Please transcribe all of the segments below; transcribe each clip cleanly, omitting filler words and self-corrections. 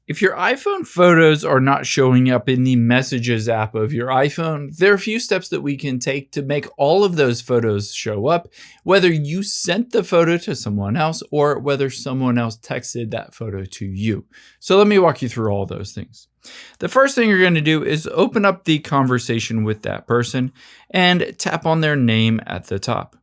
If your iPhone photos are not showing up in the Messages app of your iPhone, there are a few steps that we can take to make all of those photos show up, whether you sent the photo to someone else or whether someone else texted that photo to you. So let me walk you through all those things. The first thing you're going to do is open up the conversation with that person and tap on their name at the top.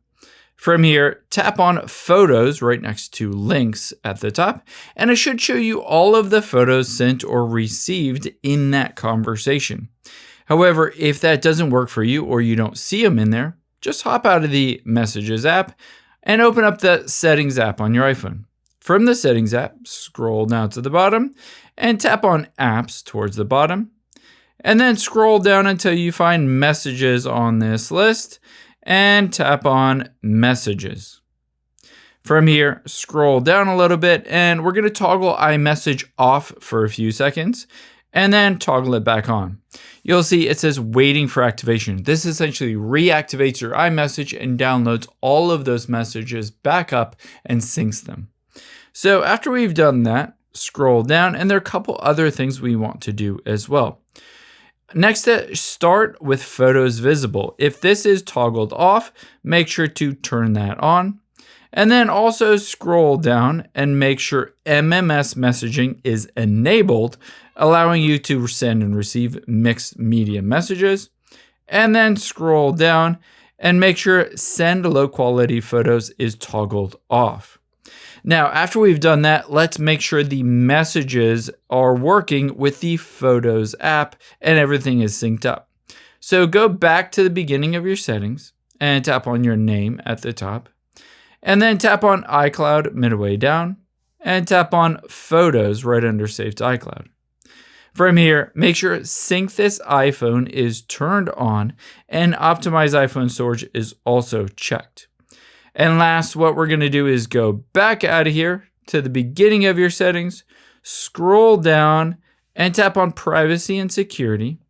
From here, tap on Photos right next to Links at the top, and it should show you all of the photos sent or received in that conversation. However, if that doesn't work for you or you don't see them in there, just hop out of the Messages app and open up the Settings app on your iPhone. From the Settings app, scroll down to the bottom and tap on Apps towards the bottom, and then scroll down until you find Messages on this list, and tap on Messages. From here, scroll down a little bit, and we're going to toggle iMessage off for a few seconds, and then toggle it back on. You'll see it says waiting for activation. This essentially reactivates your iMessage and downloads all of those messages back up and syncs them. So after we've done that, scroll down, and there are a couple other things we want to do as well. Next, start with photos visible. If this is toggled off, make sure to turn that on. And then also scroll down and make sure MMS messaging is enabled, allowing you to send and receive mixed media messages. And then scroll down and make sure send low quality photos is toggled off. Now, after we've done that, let's make sure the messages are working with the Photos app and everything is synced up. So go back to the beginning of your settings and tap on your name at the top, and then tap on iCloud midway down and tap on Photos right under Save to iCloud. From here, make sure Sync This iPhone is turned on and Optimize iPhone Storage is also checked. And last, what we're going to do is go back out of here to the beginning of your settings, scroll down and tap on Privacy and Security,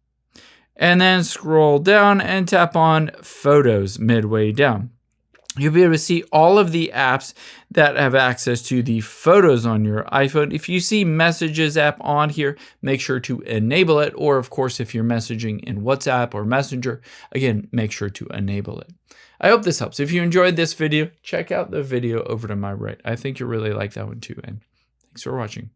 and then scroll down and tap on Photos midway down. You'll be able to see all of the apps that have access to the photos on your iPhone. If you see Messages app on here, make sure to enable it. Or of course, if you're messaging in WhatsApp or Messenger, again, make sure to enable it. I hope this helps. If you enjoyed this video, check out the video over to my right. I think you'll really like that one too. And thanks for watching.